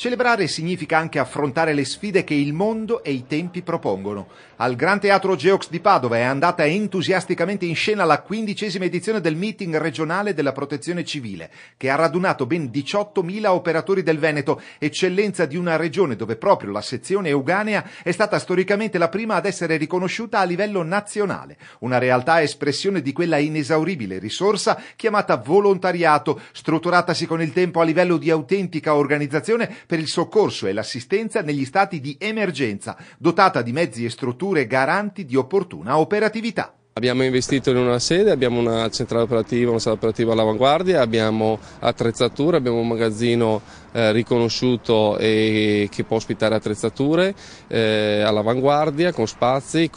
Celebrare significa anche affrontare le sfide che il mondo e i tempi propongono. Al Gran Teatro Geox di Padova è andata entusiasticamente in scena la 15ª edizione del meeting regionale della Protezione Civile, che ha radunato ben 18.000 operatori del Veneto, eccellenza di una regione dove proprio la sezione euganea è stata storicamente la prima ad essere riconosciuta a livello nazionale. Una realtà espressione di quella inesauribile risorsa chiamata volontariato, strutturatasi con il tempo a livello di autentica organizzazione per il soccorso e l'assistenza negli stati di emergenza, dotata di mezzi e strutture garanti di opportuna operatività. Abbiamo investito in una sede, abbiamo una centrale operativa, una sala operativa all'avanguardia, abbiamo attrezzature, abbiamo un magazzino riconosciuto e che può ospitare attrezzature all'avanguardia, con spazi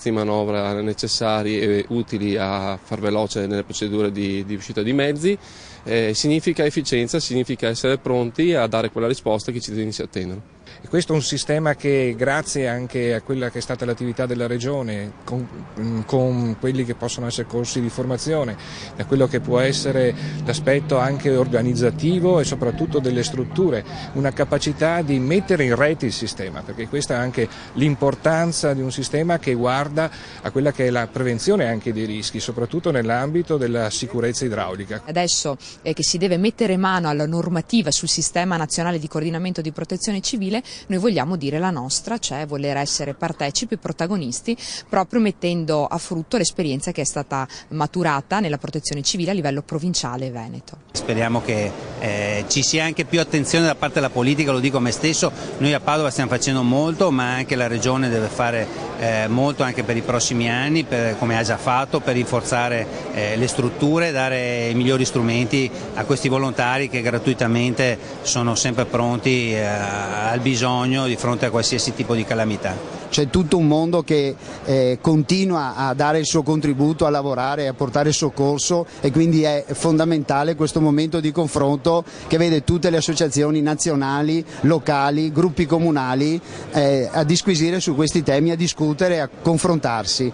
di manovra necessari e utili a far veloce nelle procedure di uscita di mezzi. Significa efficienza, significa essere pronti a dare quella risposta che i cittadini si attendono. E questo è un sistema che, grazie anche a quella che è stata l'attività della Regione, con quelli che possono essere corsi di formazione, da quello che può essere l'aspetto anche organizzativo e soprattutto delle strutture, una capacità di mettere in rete il sistema, perché questa è anche l'importanza di un sistema che guarda a quella che è la prevenzione anche dei rischi, soprattutto nell'ambito della sicurezza idraulica. Adesso che si deve mettere mano alla normativa sul sistema nazionale di coordinamento di protezione civile, noi vogliamo dire la nostra, cioè voler essere partecipi e protagonisti, proprio mettendo a frutto l'esperienza che è stata maturata nella protezione civile a livello provinciale veneto. Speriamo che ci sia anche più attenzione da parte della politica, lo dico a me stesso, noi a Padova stiamo facendo molto, ma anche la Regione deve fare molto anche per i prossimi anni, come ha già fatto, per rinforzare le strutture, dare i migliori strumenti a questi volontari che gratuitamente sono sempre pronti al bisogno di fronte a qualsiasi tipo di calamità. C'è tutto un mondo che continua a dare il suo contributo, a lavorare, a portare soccorso, e quindi è fondamentale questo momento di confronto che vede tutte le associazioni nazionali, locali, gruppi comunali a disquisire su questi temi, a discutere, a confrontarsi.